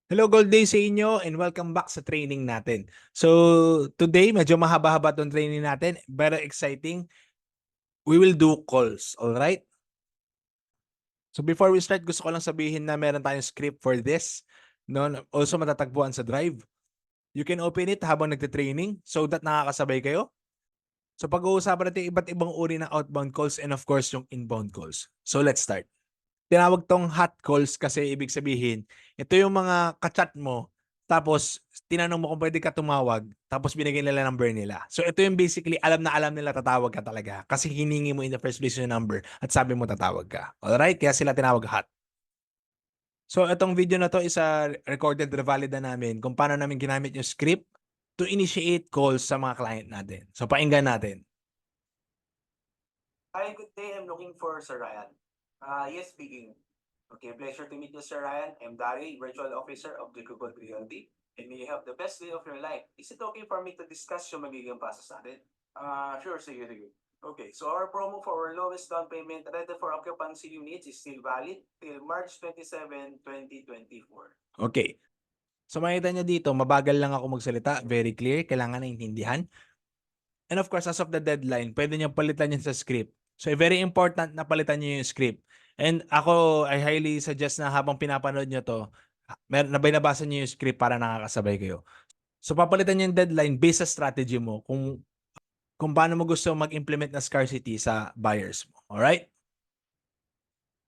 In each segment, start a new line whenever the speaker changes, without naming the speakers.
Hello, Gold Day sa inyo and welcome back sa training natin. So, today, medyo mahaba-haba itong training natin. Very exciting. We will do calls, alright? So, before we start, gusto ko lang sabihin na meron tayong script for this. No? Also, matatagpuan sa Drive. You can open it habang nagte-training so that nakakasabay kayo. So, pag-uusapan natin iba't ibang uri ng outbound calls and of course, yung inbound calls. So, let's start. Tinawag tong hot calls kasi ibig sabihin, ito yung mga ka-chat mo, tapos tinanong mo kung pwede ka tumawag, tapos binigyan nila number nila. So ito yung basically alam na alam nila tatawag ka talaga kasi hiningi mo in the first place yung number at sabi mo tatawag ka. Alright? Kaya sila tinawag hot. So itong video na to is a recorded revalida namin kung paano namin ginamit yung script to initiate calls sa mga client natin. So painggan natin.
Hi, good day. I'm looking for Sir Ryan. Yes, speaking. Okay, pleasure to meet you, Sir Ryan. I'm Dari, Virtual Officer of the Google Realty. And may you have the best day of your life. Is it okay for me to discuss yung magiging process natin? Sure, sige. Okay, so our promo for our lowest down payment ready for occupancy units is still valid till March 27, 2024.
Okay. So makita nyo dito, mabagal lang ako magsalita. Very clear. Kailangan naintindihan. And of course, as of the deadline, pwede nyo palitan yun sa script. So, very important na palitan nyo yung script. And ako, I highly suggest na habang pinapanood nyo to, nabasa nyo yung script para nakakasabay kayo. So, papalitan nyo yung deadline based sa strategy mo kung paano mo gusto mag-implement na scarcity sa buyers mo. Alright?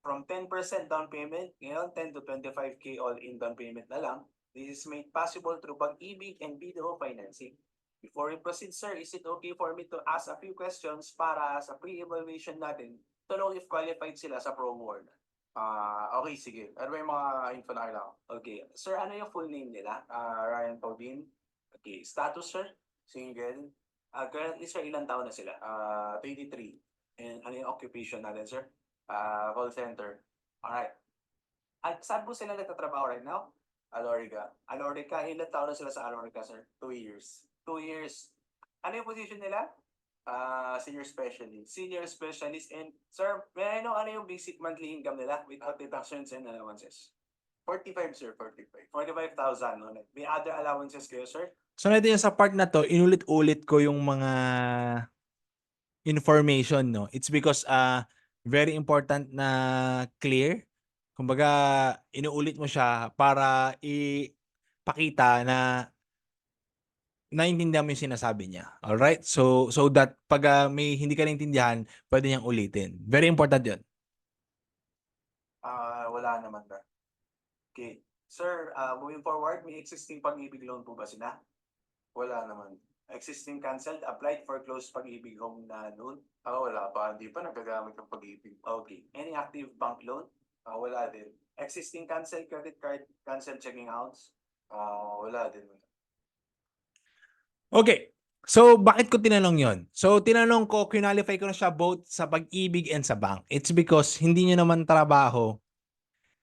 From 10% down payment, ngayon 10 to 25K all-in down payment na lang. This is made possible through Pag-ibig and BDO financing. Before we proceed, sir, is it okay for me to ask a few questions para sa pre-evaluation natin to know if qualified sila sa promo or not? Okay, sige. Ano ba yung mga info na kailangan? Okay. Sir, ano yung full name nila? Ryan Paudin. Okay. Status, sir? Single. Currently, sir, ilang taon na sila? 23. And ano yung occupation natin, sir? Call center. Alright. At saan po sila nagtatrabaho right now? Alorica. Alorica, ilang taon na sila sa Alorica, sir? 2 years. 2 years. Ano yung position nila? Senior specialist. Senior specialist. And, sir, may I know ano yung basic monthly income nila without deductions and allowances? 45, sir. 45. 45,000. No? May other allowances kayo, sir?
So, natin sa part na to, inulit-ulit ko yung mga information, no? It's because very important na clear. Kumbaga, inuulit mo siya para ipakita na naintindihan mo yung sinasabi niya. Alright? So that pag may hindi ka naintindihan, pwede niyang ulitin. Very important yun.
Wala naman ba? Okay. Sir, moving forward, may existing Pag-ibig loan po ba sila? Wala naman. Existing canceled, applied for closed Pag-ibig home na loan? Wala pa. Hindi pa nagagamit ng Pag-ibig. Okay. Any active bank loan? Wala din. Existing canceled credit card, canceled checking outs? Wala din.
Okay. So, bakit ko tinanong yon? So, tinanong ko, qualify ko na siya both sa Pag-ibig and sa bank. It's because hindi nyo naman trabaho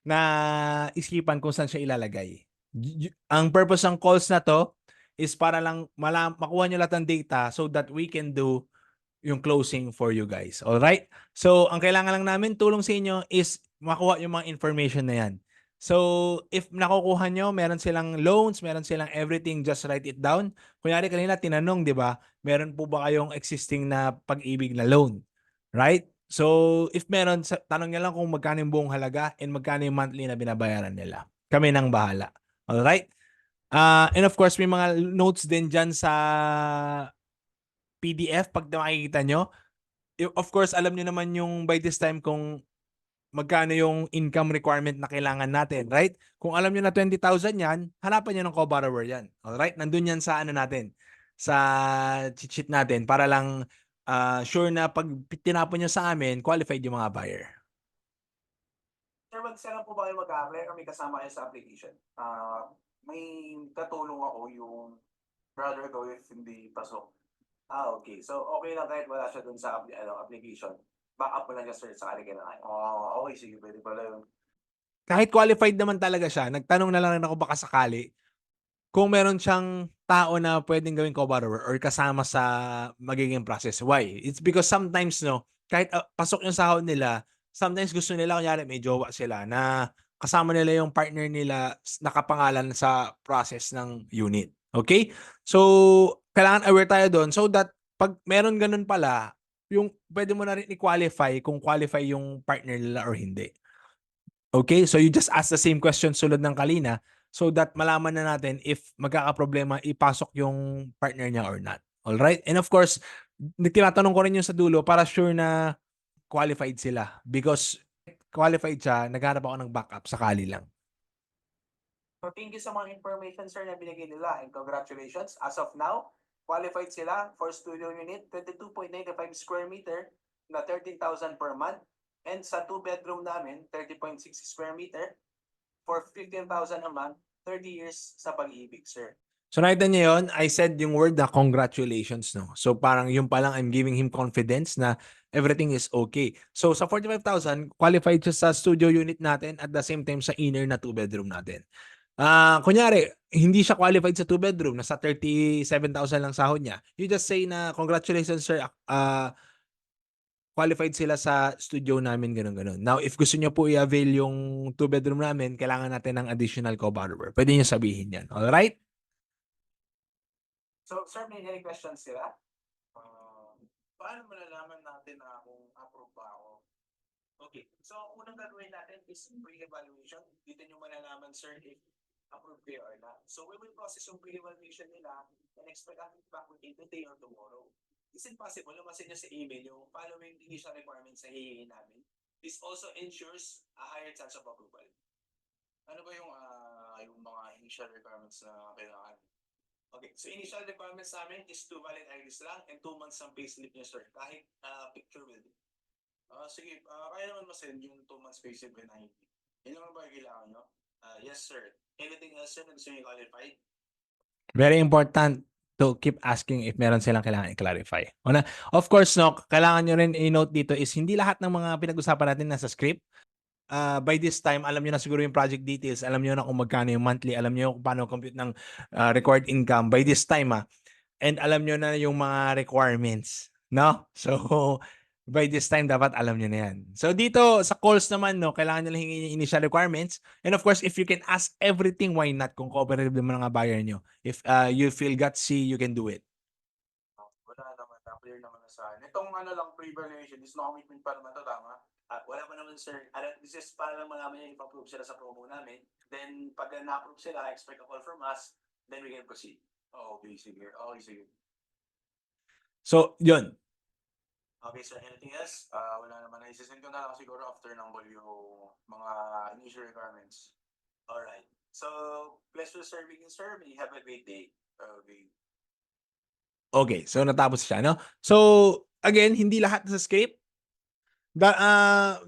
na isipan kung saan siya ilalagay. Ang purpose ng calls na to is para lang makuha nyo lahat ng data so that we can do yung closing for you guys. Alright? So, ang kailangan lang namin tulong sa inyo is makuha yung mga information na yan. So, if nakukuha nyo, meron silang loans, meron silang everything, just write it down. Kunyari kanina tinanong, di ba? Meron po ba kayong existing na Pag-ibig na loan? Right? So, if meron, tanong nyo lang kung magkano yung buong halaga and magkano yung monthly na binabayaran nila. Kami nang bahala. Alright? And of course, may mga notes din dyan sa PDF pag makikita nyo. Of course, alam nyo naman yung by this time kung magkano yung income requirement na kailangan natin, right? Kung alam nyo na 20,000 yan, hanapan nyo ng co-borrower yan. Alright? Nandun yan sa ano natin, sa cheat sheet natin para lang sure na pag tinapon nyo sa amin, qualified yung mga buyer.
Sir, mag-isa lang po ba kayo mag-apply or may kasama kayo sa application? May katulong ako yung brother ko if hindi pasok. Okay. So, okay lang kahit wala siya dun sa application. Backup mo lang siya, sir, sa kailangan. Okay. Sige. Pwede pala yun.
Kahit qualified naman talaga siya, nagtanong na lang rin ako baka sakali kung meron siyang tao na pwedeng gawing co-borrower or kasama sa magiging process. Why? It's because sometimes, no, kahit pasok yung sahod nila, sometimes gusto nila, kunyari may jowa sila na kasama nila yung partner nila nakapangalan sa process ng unit. Okay? So, kailangan aware tayo doon so that pag meron ganun pala, yung pwede mo na rin i-qualify kung qualify yung partner nila or hindi. Okay? So, you just ask the same question sulod ng kanina so that malaman na natin if magkakaproblema ipasok yung partner niya or not. Alright? And of course, tinatanong ko rin yung sa dulo para sure na qualified sila because qualified siya, naghanap ako ng backup sakali lang.
So thank you sa mga information sir na binigay nila and congratulations. As of now, qualified sila for studio unit 22.95 square meter na 13,000 per month and sa 2 bedroom namin 30.6 square meter for 15,000 a month, 30 years sa pag-ibig sir.
So nakita niyo yun, I said yung word na congratulations, no? So parang yung palang I'm giving him confidence na everything is okay. So sa 45,000, qualified siya sa studio unit natin at the same time sa inner na 2 bedroom natin. Kunyari, hindi siya qualified sa 2 bedroom, nasa 37,000 lang sahod niya. You just say na congratulations sir, qualified sila sa studio namin, gano'n. Now, if gusto niyo po i-avail yung 2 bedroom namin, kailangan natin ng additional co-borrower. Pwede niyo sabihin yan. Alright?
So sir, may any questions sila?
Paano malalaman natin na kung approve ba ako?
Okay. So, ang unang gagawin natin is pre-evaluation. Dito nyo malalaman, sir, if approved kayo or not. So, we will process yung pre-evaluation nila and expect ang feedback within today or tomorrow. Is it possible, lumasin nyo sa email yung following initial requirements na hihingin namin? This also ensures a higher chance of approval.
Ano ba yung mga initial requirements na kailangan?
Okay, so initial requirements namin is 2 valid IDs lang and 2 months ng payslip nyo, sir. Kahit picture will do.
Sige, kaya naman masend yung 2 months payslip and ID. Yan naman ba yung kailangan nyo?
Yes, sir. Anything else, sir, na gusto nyo qualified?
Very important to keep asking if meron silang kailangan i-clarify. Una, of course, no, kailangan nyo rin i-note dito is hindi lahat ng mga pinag-usapan natin nasa script. By this time, alam nyo na siguro yung project details, alam nyo na kung magkano yung monthly, alam nyo kung paano compute ng required income by this time, and alam nyo na yung mga requirements, no? So, by this time, dapat alam nyo na yan. So, dito sa calls naman, no, kailangan nyo lang hingin yung initial requirements. And of course, if you can ask everything, why not? Kung cooperative naman ang buyer nyo. If you feel gutsy, you can do it.
Wala naman, clear naman na sa akin. Itong lang, pre-evaluation is no commitment pa naman to, tama?
Wala pa naman, sir. This is para lang malaman niya if-approve sila sa promo namin. Then, pag na-approve sila, expect a call from us, then we can proceed.
Okay, sige. Okay, sige.
So, yun.
Okay, sir. Anything else?
Wala naman. Isisend ko na lang siguro after ng call yung mga initial requirements.
Alright. So, pleasure serving you, sir. May have a great day.
Okay.
Okay, so natapos siya, no? So, again, hindi lahat sa script.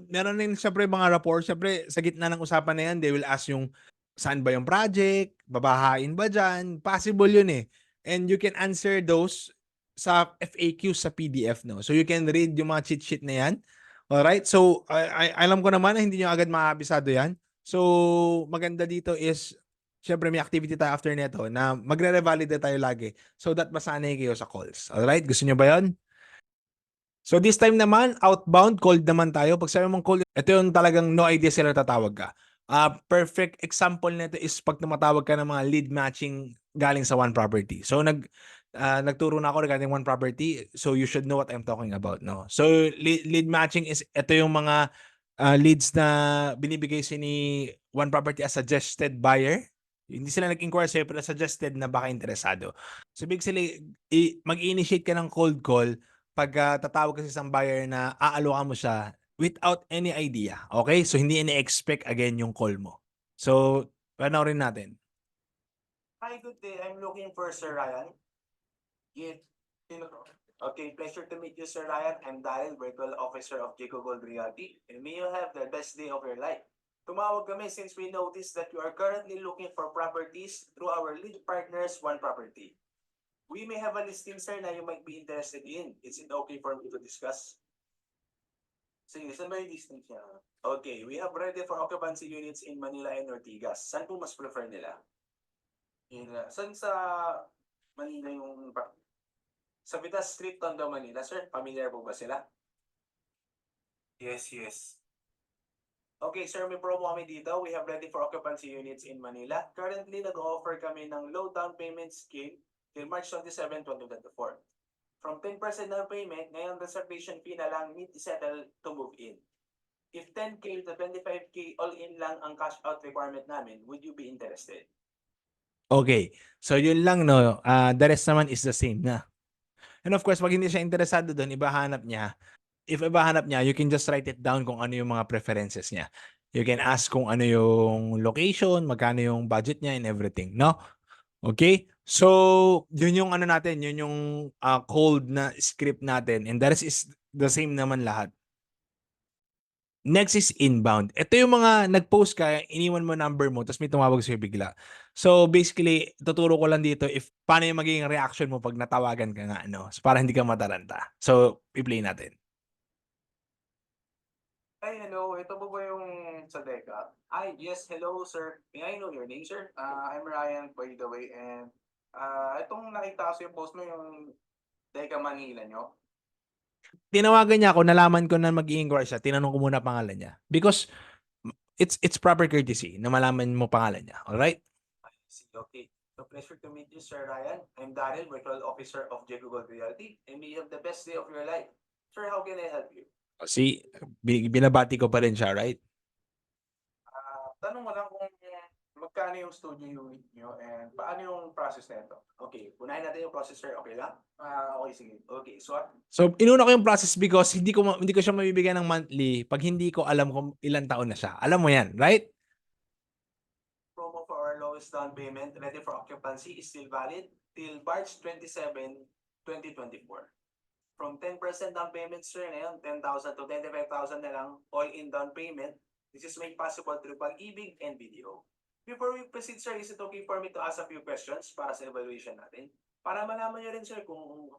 Meron din siyempre mga rapport. Siyempre, sa gitna ng usapan na yan, they will ask yung saan ba yung project, babahain ba dyan, possible yun eh. And you can answer those sa FAQ sa PDF, no? So you can read yung mga cheat sheet na yan. Alright? So, alam ko naman na hindi nyo agad makakabisado yan. So, maganda dito is, syempre may activity tayo after nito na magre-revalidate tayo lagi so that masanay kayo sa calls. Alright? Gusto nyo ba yon? So this time naman, outbound, cold naman tayo. Pag sabi mong cold, ito yung talagang no idea sila tatawag ka. Perfect example nito is pag tumatawag ka ng mga lead matching galing sa one property. So nagturo na ako regarding one property, so you should know what I'm talking about, no? So lead matching is ito yung mga leads na binibigay ni one property as suggested buyer. Hindi sila nag-inquire sa'yo pero suggested na baka interesado. So big sila, mag-initiate ka ng cold call pag tatawag ka sa isang buyer na aalokan mo siya without any idea. Okay? So, hindi ini-expect again yung call mo. So, panoorin natin.
Hi, good day. I'm looking for Sir Ryan.
Yes. Sino to?
Okay, pleasure to meet you, Sir Ryan. I'm Daryl, Virtual Officer of Jaco Gold Realty. And may you have the best day of your life. Tumawag kami since we noticed that you are currently looking for properties through our lead partners, One Property. We may have a listing, sir, na you might be interested in. Is it okay for me to discuss?
Sige, saan ba yung listing niya?
Okay, we have ready for occupancy units in Manila and Ortigas. Saan po mas prefer nila?
Saan sa Manila yung...
Sa Vitas Street, Tondo, Manila, sir. Familiar po ba sila?
Yes.
Okay, sir, may promo kami dito. We have ready for occupancy units in Manila. Currently, nag-offer kami ng low down payment scheme till March 27, 2024. From 10% down payment, ngayon reservation fee na lang need settle to move in. If 10K to 25K all-in lang ang cash out requirement namin, would you be interested?
Okay. So yun lang, no. The rest naman is the same na. And of course, pag hindi siya interesado doon, ibahanap niya. If ibahanap niya, you can just write it down kung ano yung mga preferences niya. You can ask kung ano yung location, magkano yung budget niya and everything, no? Okay? So, yun yung ano natin, yun yung cold na script natin. And that is the same naman lahat. Next is inbound. Ito yung mga nag-post ka, iniwan mo number mo, tapos may tumawag sa'yo bigla. So basically, tuturo ko lang dito if paano yung magiging reaction mo pag natawagan ka nga, no? So, para hindi ka mataranta. So, i-play natin.
Ay, hello. Ito po ba yung sa Deca? Ay, yes. Hello, sir. May I know your name, sir?
I'm Ryan, by the way, and itong nakita ko sa yung post mo yung Deca Manila nyo.
Tinawagan niya ako, nalaman ko na mag-i-inquire siya, tinanong ko muna pangalan niya. Because it's proper courtesy na malaman mo pangalan niya. Alright?
I see. Okay. So, pleasure to meet you, Sir Ryan. I'm Daryl, Virtual Officer of J Google Realty, and may you have the best day of your life. Sir, how can I help you?
See, binabati ko pa rin siya, right?
Tanong mo lang kung magkano yung studio unit nyo and paano yung process nito.
Okay, unahin natin yung process, sir. Okay lang?
Okay, sige.
Okay, so
So, inuna ko yung process because hindi ko siya mabibigyan ng monthly pag hindi ko alam kung ilang taon na siya. Alam mo yan, right?
promo for our lowest down payment ready for occupancy is still valid till March 27, 2024. From 10% down payment, sir, ngayon, 10,000 to 25,000 na lang all-in down payment. This is made possible through Pag-ibig and BDO. Before we proceed, sir, is it okay for me to ask a few questions para sa evaluation natin? Para malaman nyo rin, sir, kung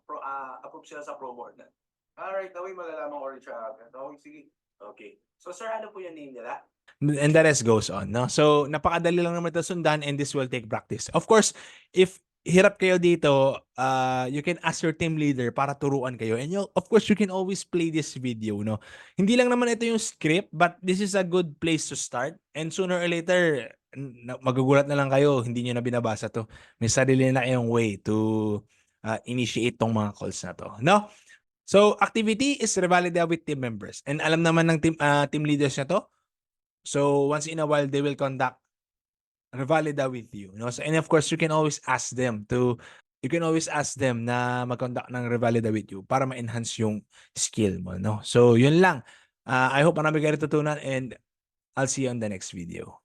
approve sila sa promo or not.
Alright, away malalaman ko rin siya agad. Okay, sige.
Okay. So, sir, ano po yung name nila?
And the rest goes on, no? So, napakadali lang naman ito sundan and this will take practice. Of course, if hirap kayo dito, you can ask your team leader para turuan kayo. And of course, you can always play this video, no? Hindi lang naman ito yung script, but this is a good place to start. And sooner or later, magugulat na lang kayo, hindi nyo na binabasa to. May sarili na kayong way to initiate tong mga calls na to, no? So, activity is revalida with team members. And alam naman ng team leaders na to. So, once in a while, they will conduct revalida with you. No? So, and of course, you can always ask them na mag-conduct ng revalida with you para ma-enhance yung skill mo. No? So, yun lang. I hope marami kayo natutunan and I'll see you on the next video.